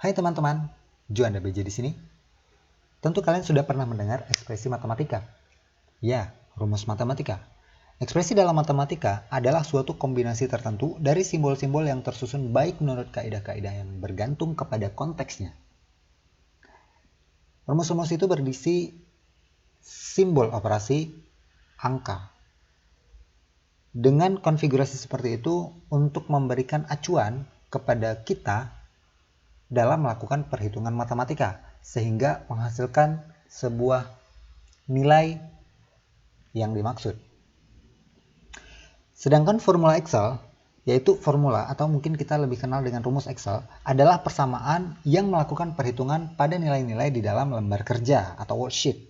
Hai teman-teman, Juanda BJ di sini. Tentu kalian sudah pernah mendengar ekspresi matematika. Ya, rumus matematika. Ekspresi dalam matematika adalah suatu kombinasi tertentu dari simbol-simbol yang tersusun baik menurut kaidah-kaidah yang bergantung kepada konteksnya. Rumus-rumus itu berisi simbol operasi, angka. Dengan konfigurasi seperti itu untuk memberikan acuan kepada kita dalam melakukan perhitungan matematika, sehingga menghasilkan sebuah nilai yang dimaksud. Sedangkan formula Excel, yaitu formula atau mungkin kita lebih kenal dengan rumus Excel, adalah persamaan yang melakukan perhitungan pada nilai-nilai di dalam lembar kerja atau worksheet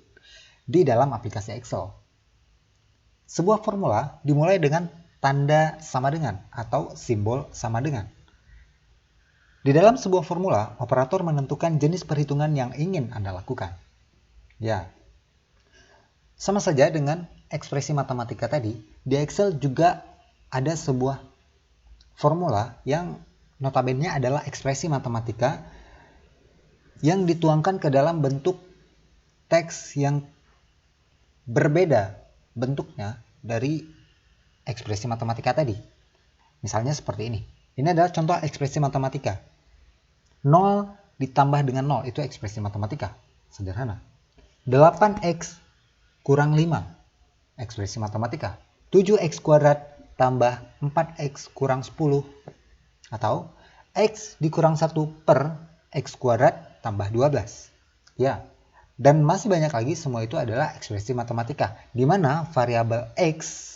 di dalam aplikasi Excel. Sebuah formula dimulai dengan tanda sama dengan atau simbol sama dengan. Di dalam sebuah formula, operator menentukan jenis perhitungan yang ingin Anda lakukan. Ya, sama saja dengan ekspresi matematika tadi, di Excel juga ada sebuah formula yang notabene adalah ekspresi matematika yang dituangkan ke dalam bentuk teks yang berbeda bentuknya dari ekspresi matematika tadi. Misalnya seperti ini. Ini adalah contoh ekspresi matematika. 0 ditambah dengan 0 itu ekspresi matematika. Sederhana. 8x kurang 5. Ekspresi matematika. 7x kuadrat tambah 4x kurang 10. Atau x dikurang 1 per x kuadrat tambah 12. Ya, dan masih banyak lagi, semua itu adalah ekspresi matematika. Di mana variabel x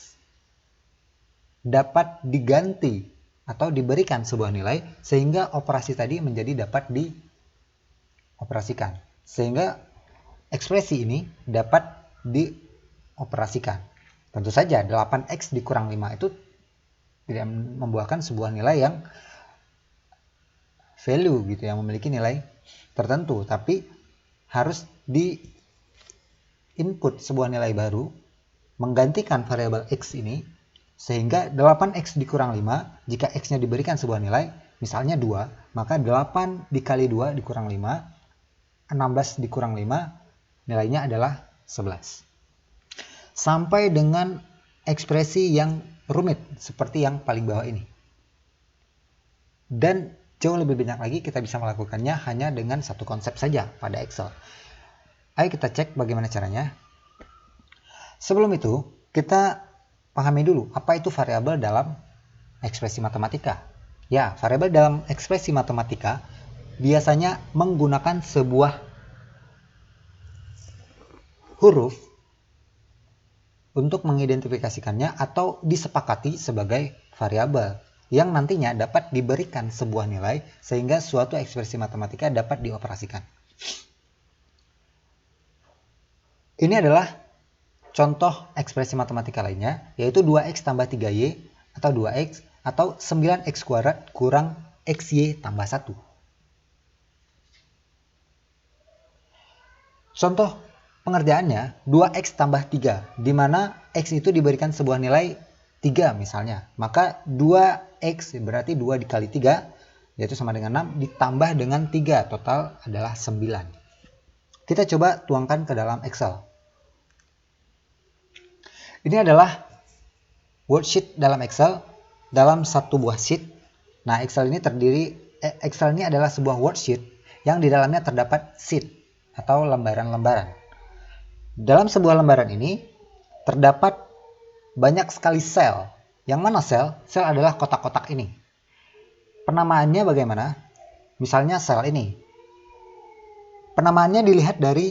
dapat diganti atau diberikan sebuah nilai sehingga operasi tadi menjadi dapat dioperasikan. Sehingga ekspresi ini dapat dioperasikan. Tentu saja 8x dikurang 5 itu tidak membuahkan sebuah nilai yang value gitu, yang memiliki nilai tertentu, tapi harus di input sebuah nilai baru menggantikan variabel x ini, sehingga 8x dikurang 5, jika x-nya diberikan sebuah nilai, misalnya 2, maka 8 dikali 2 dikurang 5, 16 dikurang 5, nilainya adalah 11. Sampai dengan ekspresi yang rumit, seperti yang paling bawah ini. Dan jauh lebih banyak lagi kita bisa melakukannya hanya dengan satu konsep saja pada Excel. Ayo kita cek bagaimana caranya. Sebelum itu, kita pahami dulu apa itu variabel dalam ekspresi matematika. Ya, variabel dalam ekspresi matematika biasanya menggunakan sebuah huruf untuk mengidentifikasikannya atau disepakati sebagai variabel yang nantinya dapat diberikan sebuah nilai sehingga suatu ekspresi matematika dapat dioperasikan. Ini adalah contoh ekspresi matematika lainnya, yaitu 2x tambah 3y atau 2x atau 9x kuadrat kurang xy tambah 1. Contoh pengerjaannya 2x tambah 3, di mana x itu diberikan sebuah nilai 3 misalnya. Maka 2x berarti 2 dikali 3, yaitu sama dengan 6, ditambah dengan 3, total adalah 9. Kita coba tuangkan ke dalam Excel. Ini adalah worksheet dalam Excel, dalam satu buah sheet. Nah, Excel ini adalah sebuah worksheet yang di dalamnya terdapat sheet atau lembaran-lembaran. Dalam sebuah lembaran ini terdapat banyak sekali sel. Yang mana sel? Sel adalah kotak-kotak ini. Penamaannya bagaimana? Misalnya sel ini. Penamaannya dilihat dari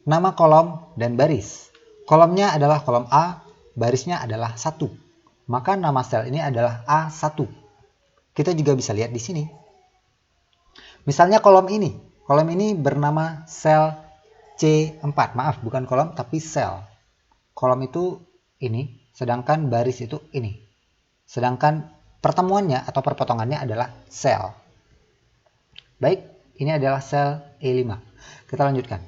nama kolom dan baris. Kolomnya adalah kolom A, barisnya adalah 1. Maka nama sel ini adalah A1. Kita juga bisa lihat di sini. Misalnya kolom ini bernama sel C4. Maaf, bukan kolom tapi sel. Kolom itu ini, sedangkan baris itu ini. Sedangkan pertemuannya atau perpotongannya adalah sel. Baik, ini adalah sel E5. Kita lanjutkan.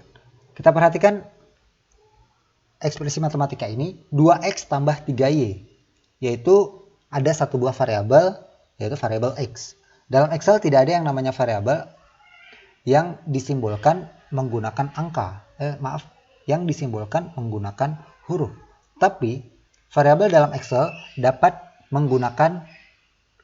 Kita perhatikan ekspresi matematika ini 2x tambah 3y, yaitu ada satu buah variabel, yaitu variabel x. Dalam Excel tidak ada yang namanya variabel yang disimbolkan menggunakan angka. Yang disimbolkan menggunakan huruf. Tapi variabel dalam Excel dapat menggunakan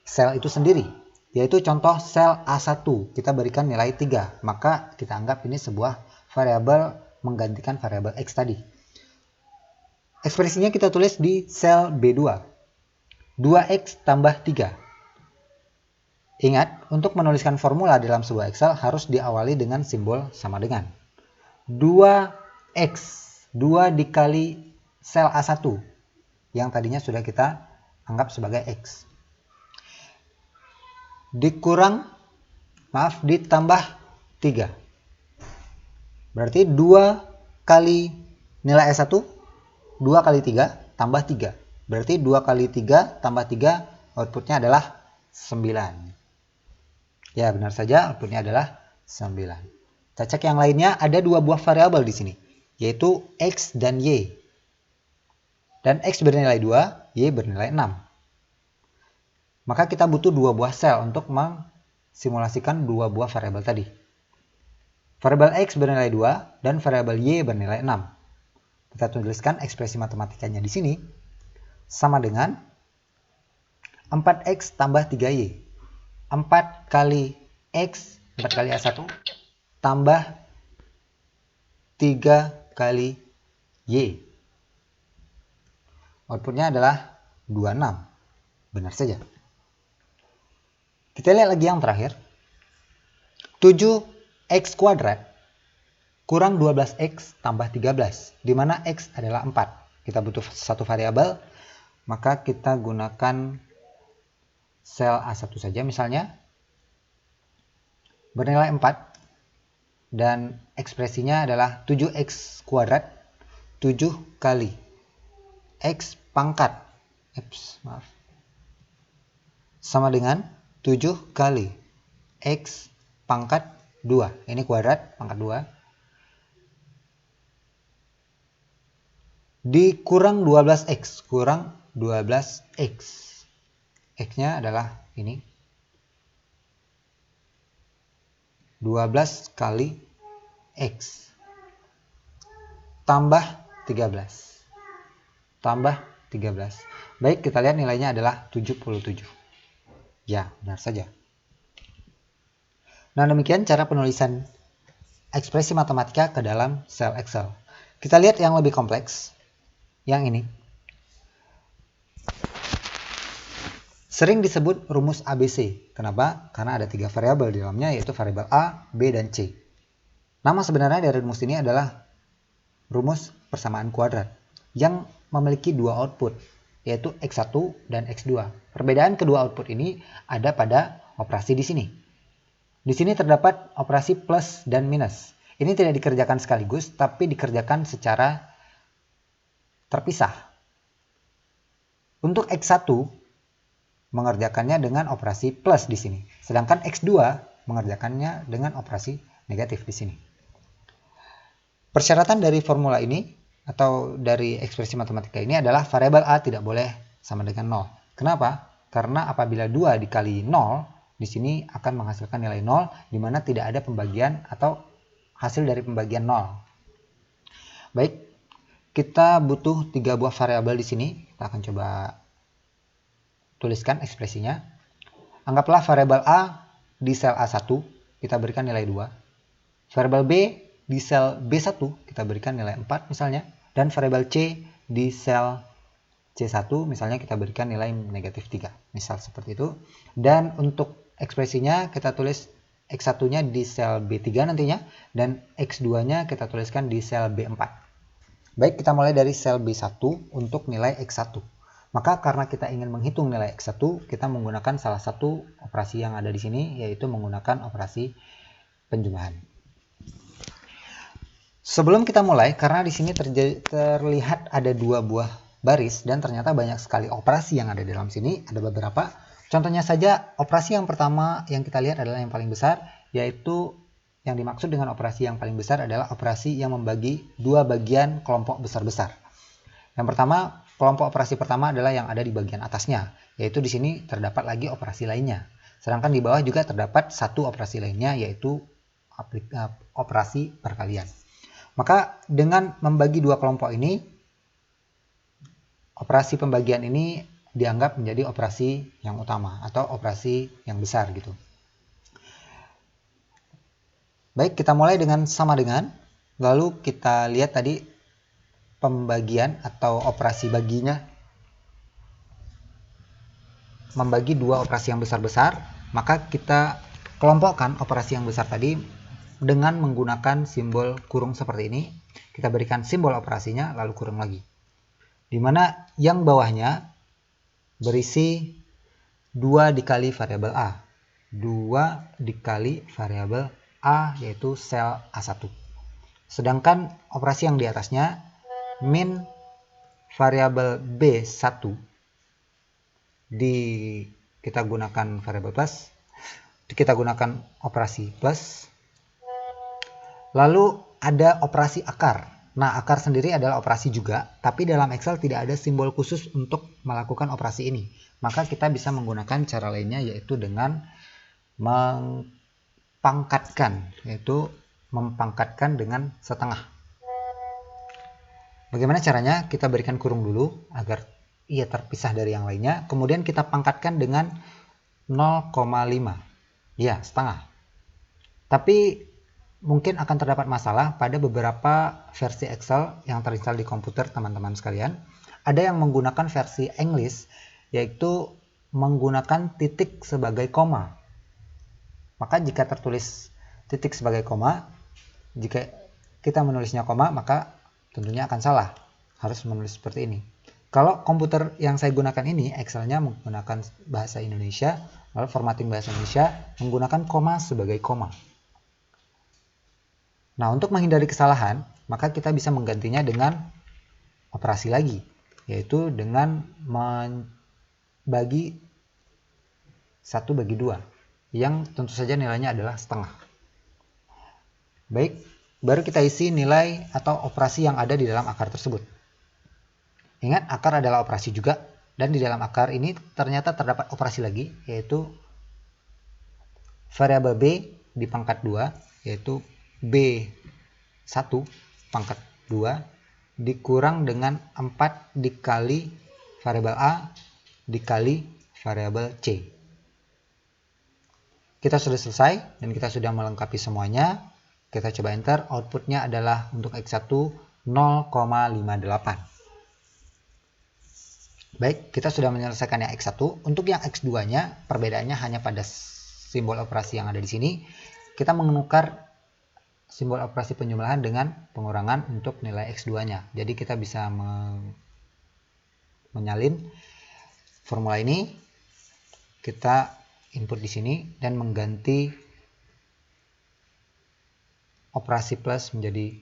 sel itu sendiri. Yaitu contoh sel A1, kita berikan nilai 3. Maka kita anggap ini sebuah variabel menggantikan variabel X tadi. Ekspresinya kita tulis di sel B2. 2X tambah 3. Ingat, untuk menuliskan formula dalam sebuah Excel harus diawali dengan simbol sama dengan. 2X, 2 dikali sel A1, yang tadinya sudah kita anggap sebagai X. Ditambah 3. Berarti 2 kali nilai S1, 2 kali 3, tambah 3. Berarti 2 kali 3 tambah 3, outputnya adalah 9. Ya, benar saja, outputnya adalah 9. Kita cek yang lainnya, ada 2 buah variabel di sini, yaitu X dan Y. Dan X bernilai 2, Y bernilai 6. Maka kita butuh 2 buah sel untuk simulasikan 2 buah variabel tadi. Variabel X bernilai 2 dan variabel Y bernilai 6. Kita tuliskan ekspresi matematikanya di sini sama dengan 4X tambah 3Y. 4 kali X, 4 kali A1 tambah 3 kali Y. Outputnya adalah 26. Benar saja. Kita lihat lagi yang terakhir. 7X kuadrat kurang 12X tambah 13. Di mana X adalah 4. Kita butuh satu variabel. Maka kita gunakan sel A1 saja misalnya. Bernilai 4. Dan ekspresinya adalah 7X kuadrat 7 kali X pangkat sama dengan 7 kali X pangkat 2. Ini kuadrat pangkat 2. Dikurang 12X. Kurang 12X. X-nya adalah ini. 12 kali X. Tambah 13. Tambah 13. Baik, kita lihat nilainya adalah 77. Ya, benar saja. Nah, demikian cara penulisan ekspresi matematika ke dalam sel Excel. Kita lihat yang lebih kompleks. Yang ini. Sering disebut rumus ABC. Kenapa? Karena ada 3 variabel di dalamnya, yaitu variabel A, B, dan C. Nama sebenarnya dari rumus ini adalah rumus persamaan kuadrat yang memiliki 2 output, yaitu X1 dan X2. Perbedaan kedua output ini ada pada operasi di sini. Di sini terdapat operasi plus dan minus. Ini tidak dikerjakan sekaligus, tapi dikerjakan secara terpisah. Untuk X1 mengerjakannya dengan operasi plus di sini. Sedangkan X2 mengerjakannya dengan operasi negatif di sini. Persyaratan dari formula ini atau dari ekspresi matematika ini adalah variabel A tidak boleh sama dengan 0. Kenapa? Karena apabila 2 dikali 0, di sini akan menghasilkan nilai 0, di mana tidak ada pembagian atau hasil dari pembagian 0. Baik, kita butuh 3 buah variabel di sini. Kita akan coba tuliskan ekspresinya. Anggaplah variabel A di sel A1 kita berikan nilai 2. Variabel B di sel B1 kita berikan nilai 4 misalnya. Dan variabel C di sel C1 misalnya kita berikan nilai negatif 3. Misal seperti itu. Dan untuk ekspresinya kita tulis X1-nya di sel B3 nantinya. Dan X2-nya kita tuliskan di sel B4. Baik, kita mulai dari sel B1 untuk nilai X1. Maka karena kita ingin menghitung nilai X1, kita menggunakan salah satu operasi yang ada di sini, yaitu menggunakan operasi penjumlahan. Sebelum kita mulai, karena di sini terlihat ada 2 buah baris dan ternyata banyak sekali operasi yang ada di dalam sini, ada beberapa. Contohnya saja, operasi yang pertama yang kita lihat adalah yang paling besar, yaitu yang dimaksud dengan operasi yang paling besar adalah operasi yang membagi 2 bagian kelompok besar-besar. Yang pertama, kelompok operasi pertama adalah yang ada di bagian atasnya, yaitu di sini terdapat lagi operasi lainnya. Sedangkan di bawah juga terdapat satu operasi lainnya, yaitu operasi perkalian. Maka dengan membagi dua kelompok ini, operasi pembagian ini dianggap menjadi operasi yang utama atau operasi yang besar gitu. Baik, kita mulai dengan sama dengan. Lalu kita lihat tadi pembagian atau operasi baginya. Membagi dua operasi yang besar-besar, maka kita kelompokkan operasi yang besar tadi dengan menggunakan simbol kurung seperti ini. Kita berikan simbol operasinya lalu kurung lagi. Di mana yang bawahnya berisi 2 dikali variabel A. 2 dikali variabel A yaitu sel A1. Sedangkan operasi yang di atasnya min variabel B1 kita gunakan variabel plus, kita gunakan operasi plus. Lalu ada operasi akar. Nah, akar sendiri adalah operasi juga, tapi dalam Excel tidak ada simbol khusus untuk melakukan operasi ini. Maka kita bisa menggunakan cara lainnya, yaitu dengan mempangkatkan, yaitu mempangkatkan dengan setengah. Bagaimana caranya? Kita berikan kurung dulu agar ia terpisah dari yang lainnya. Kemudian kita pangkatkan dengan 0,5. Ya, setengah. Tapi mungkin akan terdapat masalah pada beberapa versi Excel yang terinstall di komputer teman-teman sekalian. Ada yang menggunakan versi English, yaitu menggunakan titik sebagai koma. Maka jika tertulis titik sebagai koma, jika kita menulisnya koma, maka tentunya akan salah. Harus menulis seperti ini. Kalau komputer yang saya gunakan ini, Excel-nya menggunakan bahasa Indonesia, lalu formatting bahasa Indonesia, menggunakan koma sebagai koma. Nah, untuk menghindari kesalahan, maka kita bisa menggantinya dengan operasi lagi, yaitu dengan membagi 1/2, yang tentu saja nilainya adalah setengah. Baik, baru kita isi nilai atau operasi yang ada di dalam akar tersebut. Ingat, akar adalah operasi juga, dan di dalam akar ini ternyata terdapat operasi lagi, yaitu variabel B di pangkat 2, yaitu B1 pangkat 2 dikurang dengan 4 dikali variabel A dikali variabel C. Kita sudah selesai dan kita sudah melengkapi semuanya. Kita coba enter, outputnya adalah untuk X1 0,58. Baik, kita sudah menyelesaikan yang X1. Untuk yang X2-nya, perbedaannya hanya pada simbol operasi yang ada di sini. Kita menukar simbol operasi penjumlahan dengan pengurangan untuk nilai X2-nya. Jadi kita bisa menyalin formula ini. Kita input di sini dan mengganti operasi plus menjadi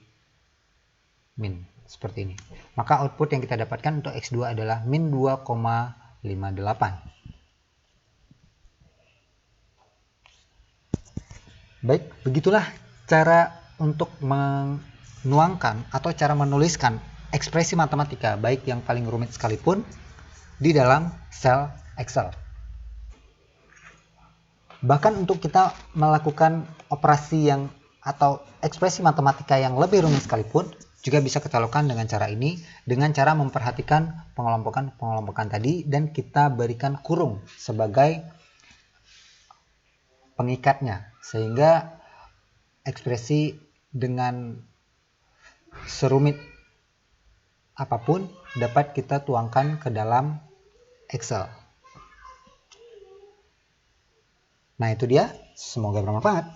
min. Seperti ini. Maka output yang kita dapatkan untuk X2 adalah min 2,58. Baik, begitulah cara untuk menuangkan atau cara menuliskan ekspresi matematika, baik yang paling rumit sekalipun, di dalam sel Excel. Bahkan untuk kita melakukan operasi yang atau ekspresi matematika yang lebih rumit sekalipun, juga bisa kita lakukan dengan cara ini, dengan cara memperhatikan pengelompokan tadi, dan kita berikan kurung sebagai pengikatnya, sehingga ekspresi dengan serumit apapun dapat kita tuangkan ke dalam Excel. Nah, itu dia, semoga bermanfaat.